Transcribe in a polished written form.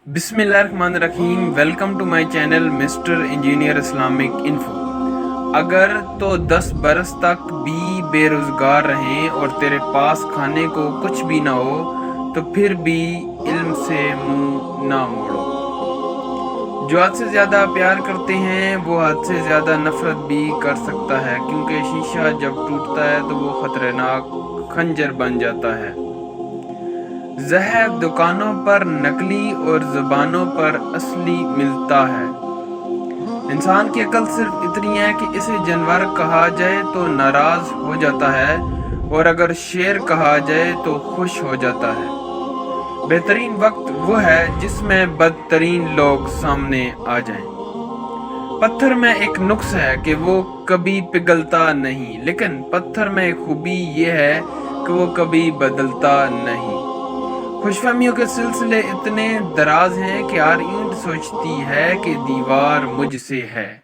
बिस्मिल्लाहिर्रहमानिर्रहीम। Welcome to my channel mister engineer Islamic info. अगर तो 10 बरस तक भी बेरोज़गार रहें और तेरे पास खाने को कुछ भी ना हो तो फिर भी इल्म से मुंह ना मोड़ो। जो हद से ज़्यादा प्यार करते हैं वो हद से ज़्यादा नफ़रत भी कर सकता है, क्योंकि शीशा जब टूटता है तो वो ख़तरनाक खंजर बन जाता है। ज़हर दुकानों पर नकली और ज़ुबानों पर असली मिलता है। इंसान की अकल सिर्फ इतनी है कि इसे जानवर कहा जाए तो नाराज़ हो जाता है, और अगर शेर कहा जाए तो खुश हो जाता है। बेहतरीन वक्त वो है जिसमें बदतरीन लोग सामने आ जाएं। पत्थर में एक नुक्स है कि वो कभी पिघलता नहीं, लेकिन पत्थर में एक खूबी ये है कि वो कभी बदलता नहीं। खुशफहमियों के सिलसिले इतने दराज हैं कि हर ईंट सोचती है कि दीवार मुझसे है।